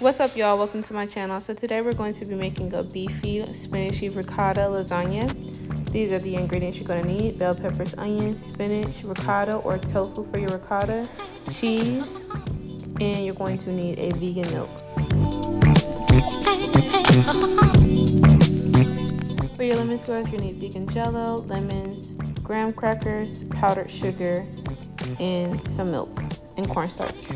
What's up, y'all? Welcome to my channel. So today we're going to be making a beefy spinachy ricotta lasagna. These are the ingredients you're going to need: bell peppers, onions, spinach, ricotta or tofu for your ricotta, cheese, and you're going to need a vegan milk. For your lemon squares, you need vegan jello, lemons, graham crackers, powdered sugar, and some milk and cornstarch.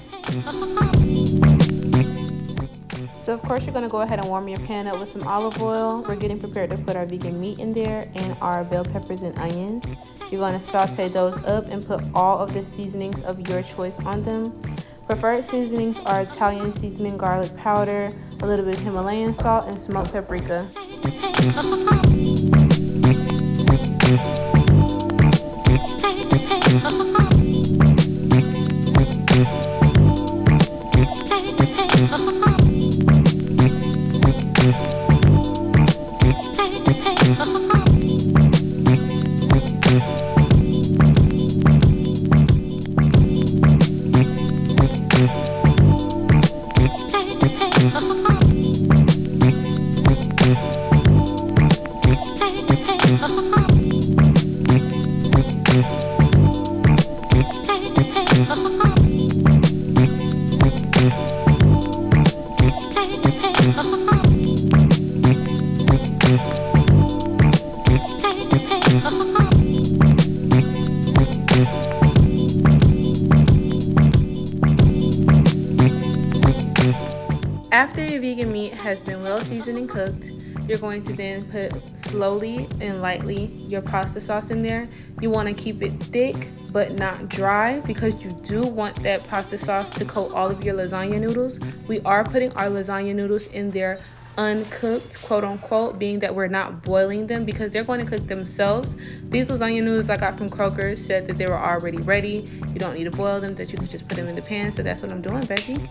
So of course you're going to go ahead and warm your pan up with some olive oil. We're getting prepared to put our vegan meat in there and our bell peppers and onions. You're going to saute those up and put all of the seasonings of your choice on them. Preferred seasonings are Italian seasoning, garlic powder, a little bit of Himalayan salt, and smoked paprika. After your vegan meat has been well seasoned and cooked, you're going to then put slowly and lightly your pasta sauce in there. You want to keep it thick but not dry because you do want that pasta sauce to coat all of your lasagna noodles. We are putting our lasagna noodles in there uncooked, quote unquote, being that we're not boiling them because they're going to cook themselves. These lasagna noodles I got from Kroger said that they were already ready. You don't need to boil them, that you can just put them in the pan. So that's what I'm doing, baby.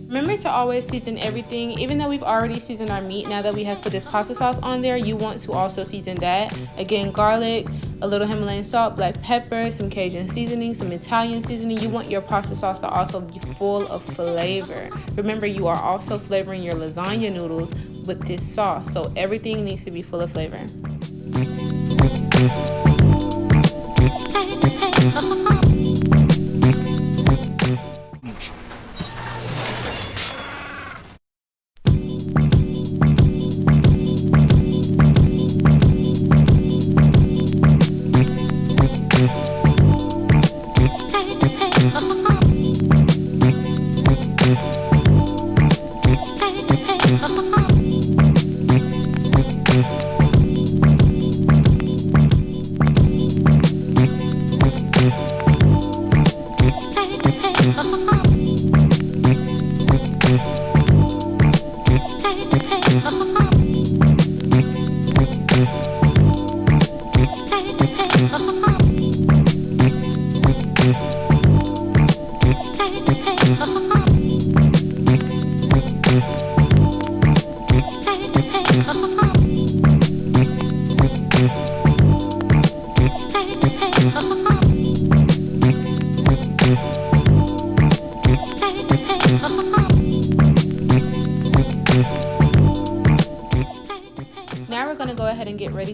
Remember to always season everything. Even though we've already seasoned our meat, now that we have put this pasta sauce on there, you want to also season that. Again, garlic, a little Himalayan salt, black pepper, some Cajun seasoning, some Italian seasoning. You want your pasta sauce to also be full of flavor. Remember, you are also flavoring your lasagna noodles with this sauce, so everything needs to be full of flavor.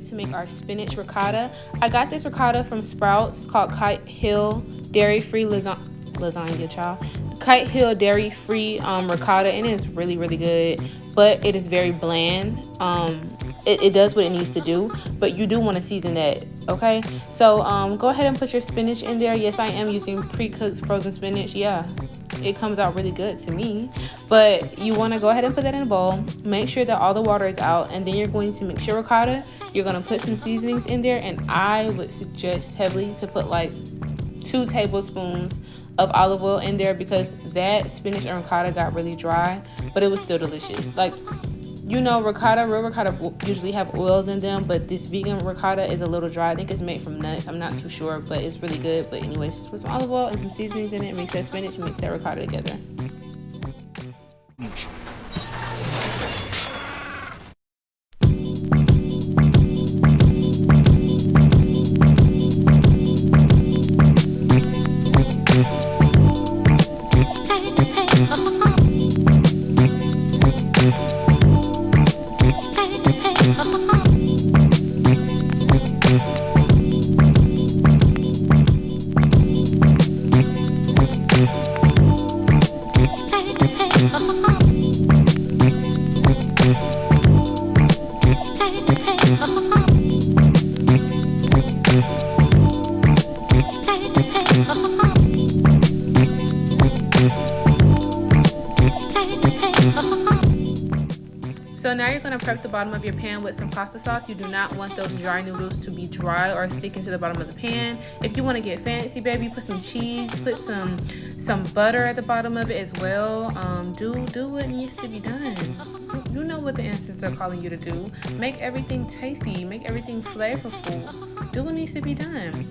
to make our spinach ricotta. I got this ricotta from Sprouts. It's called Kite Hill Dairy Free Lasagna, child. Kite Hill Dairy Free ricotta, and it's really, really good, but it is very bland. It does what it needs to do, but you do want to season that, okay? So go ahead and put your spinach in there. Yes, I am using pre-cooked frozen spinach. Yeah, it comes out really good to me. But you want to go ahead and put that in a bowl. Make sure that all the water is out, and then you're going to mix your ricotta. You're going to put some seasonings in there, and I would suggest heavily to put like 2 tablespoons of olive oil in there, because that spinach and ricotta got really dry, but it was still delicious. Like, you know, real ricotta usually have oils in them, but this vegan ricotta is a little dry. I think it's made from nuts. I'm not too sure, but it's really good. But anyways, just put some olive oil and some seasonings in it, mix that spinach and mix that ricotta together. So now you're going to prep the bottom of your pan with some pasta sauce. You do not want those dry noodles to be dry or sticking to the bottom of the pan. If you want to get fancy, baby, put some cheese, put some butter at the bottom of it as well. Do what needs to be done. You know what the ancestors are calling you to do. Make everything tasty. Make everything flavorful. Do what needs to be done.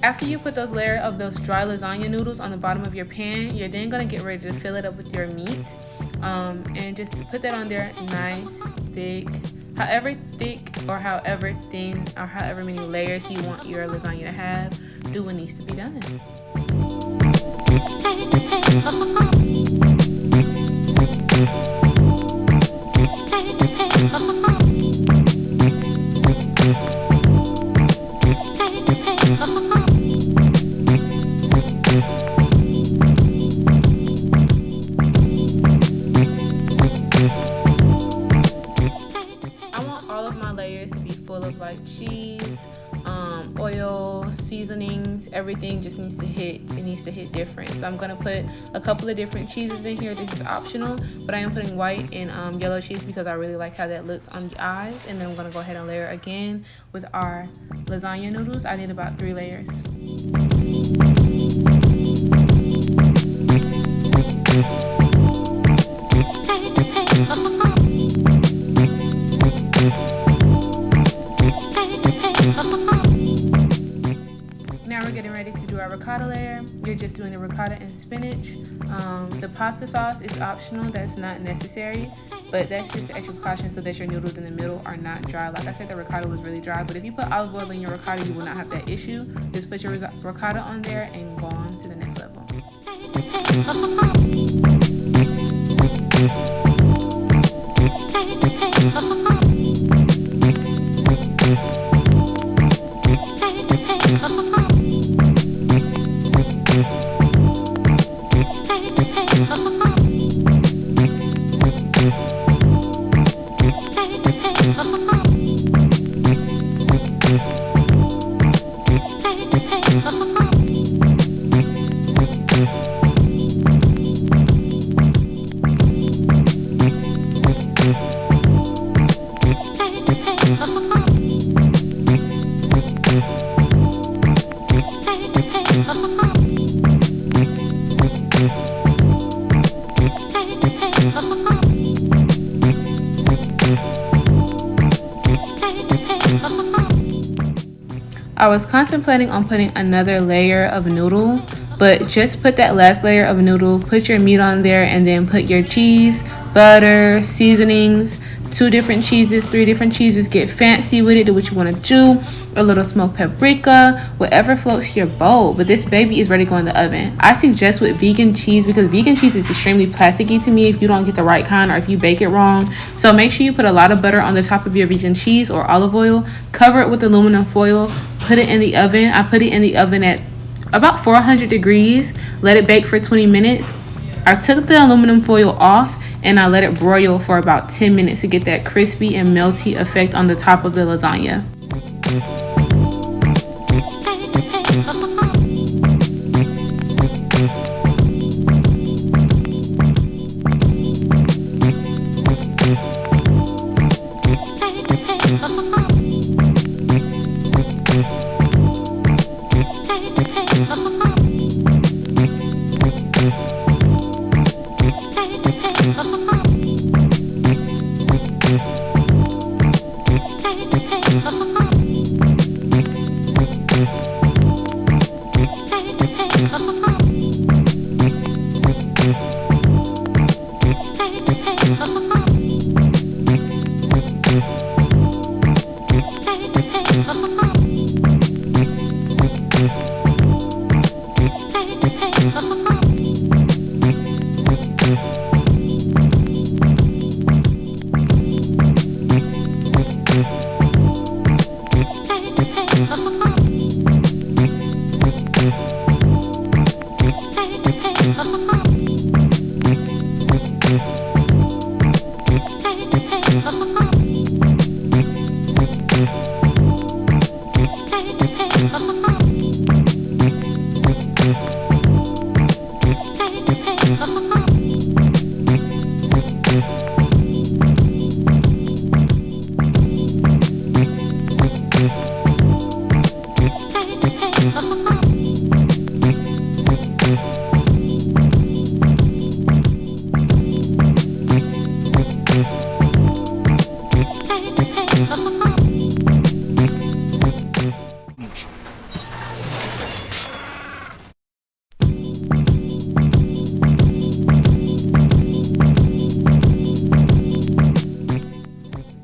After you put those layer of those dry lasagna noodles on the bottom of your pan, you're then going to get ready to fill it up with your meat. And just put that on there nice, thick, however thick or however thin or however many layers you want your lasagna to have. Do what needs to be done. Like cheese, oil, seasonings, everything just needs to hit. It needs to hit different. So I'm gonna put a couple of different cheeses in here. This is optional, but I am putting white and yellow cheese because I really like how that looks on the eyes. And then I'm gonna go ahead and layer again with our lasagna noodles. I did about 3 layers. Now we're getting ready to do our ricotta layer. You're just doing the ricotta and spinach. The pasta sauce is optional. That's not necessary, but that's just extra precaution so that your noodles in the middle are not dry. Like I said, the ricotta was really dry, but if you put olive oil in your ricotta, you will not have that issue. Just put your ricotta on there and go on to the next level. I was contemplating on putting another layer of noodle, but just put that last layer of noodle, put your meat on there, and then put your cheese, butter, seasonings, 2 different cheeses, 3 different cheeses. Get fancy with it, do what you want to do. A little smoked paprika, whatever floats your boat. But this baby is ready to go in the oven. I suggest with vegan cheese because vegan cheese is extremely plasticky to me if you don't get the right kind or if you bake it wrong. So make sure you put a lot of butter on the top of your vegan cheese or olive oil. Cover it with aluminum foil. Put it in the oven. I put it in the oven at about 400 degrees. Let it bake for 20 minutes. I took the aluminum foil off and I let it broil for about 10 minutes to get that crispy and melty effect on the top of the lasagna.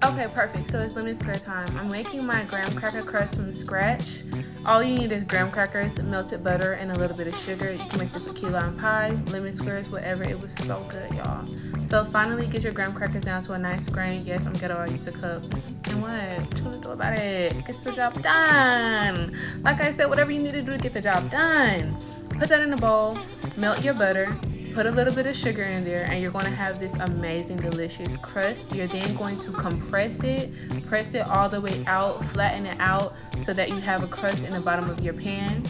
Okay, perfect. So it's lemon square time. I'm making my graham cracker crust from scratch. All you need is graham crackers, melted butter, and a little bit of sugar. You can make this with key lime pie, lemon squares, whatever. It was so good, y'all. So finally, get your graham crackers down to a nice grain. Yes, I'm ghetto. I used a cup. And what you gonna do about it? Get the job done. Like I said, whatever you need to do to get the job done. Put that in a bowl. Melt your butter. Put a little bit of sugar in there and you're going to have this amazing, delicious crust. You're then going to compress it, press it all the way out, flatten it out so that you have a crust in the bottom of your pan.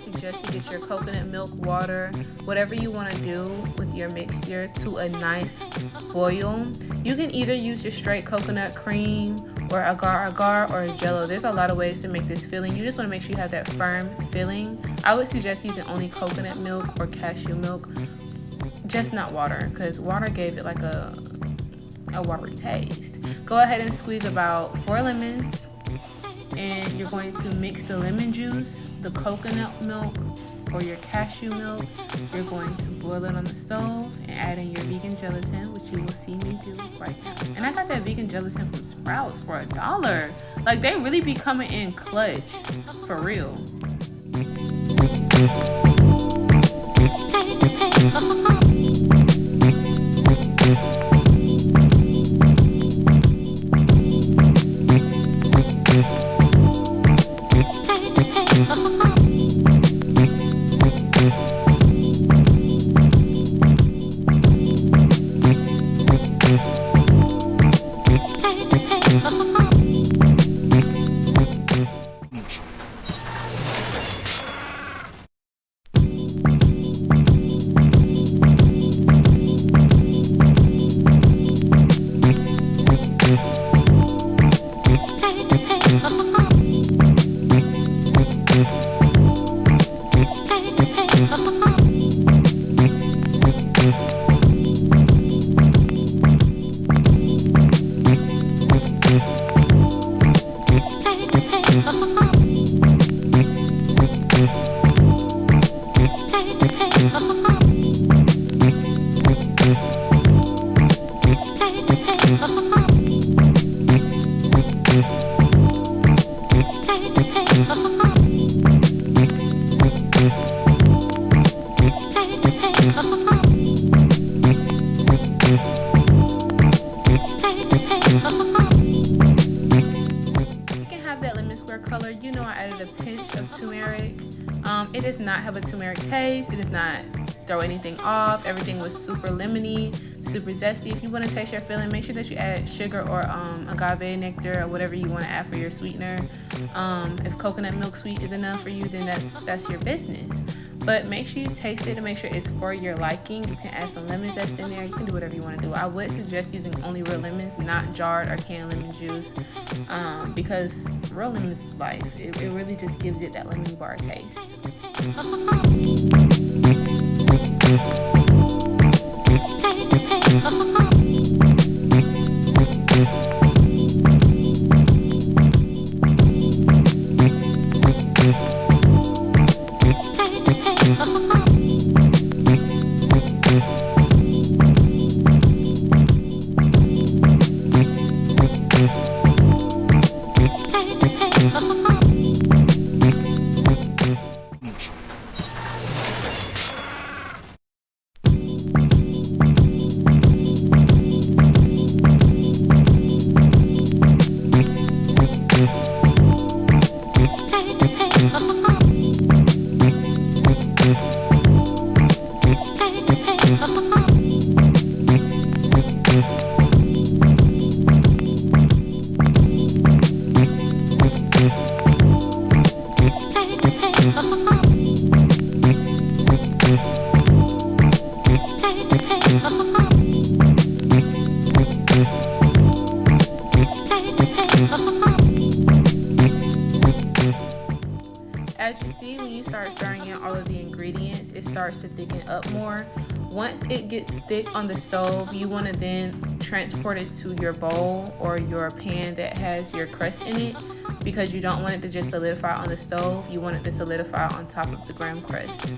suggest to get your coconut milk, water, whatever you want to do with your mixture to a nice boil. You can either use your straight coconut cream or agar-agar or Jello. There's a lot of ways to make this filling. You just want to make sure you have that firm filling. I would suggest using only coconut milk or cashew milk, just not water, because water gave it like a watery taste. Go ahead and squeeze about 4 lemons, and you're going to mix the lemon juice, the coconut milk, or your cashew milk. You're going to boil it on the stove and add in your vegan gelatin, which you will see me do right now. And I got that vegan gelatin from Sprouts for $1. Like, they really be coming in clutch, for real. Color, you know, I added a pinch of turmeric. It does not have a turmeric taste. It does not throw anything off. Everything was super lemony, super zesty. If you want to taste your filling, make sure that you add sugar or agave nectar or whatever you want to add for your sweetener. If coconut milk sweet is enough for you, then that's your business. But make sure you taste it and make sure it's for your liking. You can add some lemon zest in there. You can do whatever you want to do. I would suggest using only real lemons, not jarred or canned lemon juice, because real lemons is life. It really just gives it that lemony bar taste. As you see, when you start stirring in all of the ingredients, it starts to thicken up more. Once it gets thick on the stove, you want to then transport it to your bowl or your pan that has your crust in it, because you don't want it to just solidify on the stove. You want it to solidify on top of the graham crust.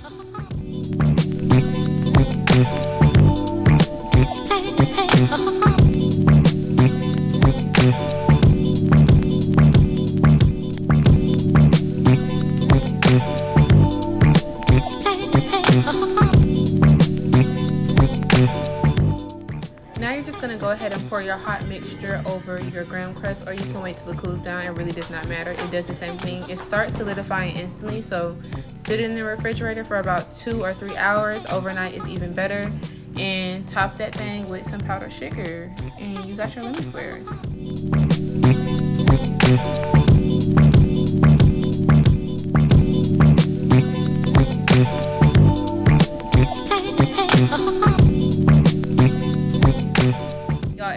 Now you're just going to go ahead and pour your hot mixture over your graham crust, or you can wait till it cools down. It really does not matter. It does the same thing. It starts solidifying instantly, so sit it in the refrigerator for about 2 or 3 hours. Overnight is even better. And top that thing with some powdered sugar, and you got your lemon squares.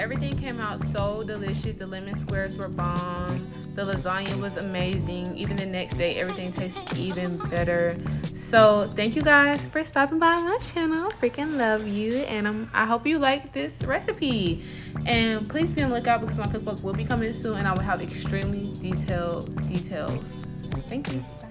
everything came out so delicious. The lemon squares were bomb. The lasagna was amazing. Even the next day, everything tasted even better. So thank you guys for stopping by my channel. Freaking love you. And I hope you like this recipe. And please be on the lookout because my cookbook will be coming soon and I will have extremely detailed details. Thank you. Bye.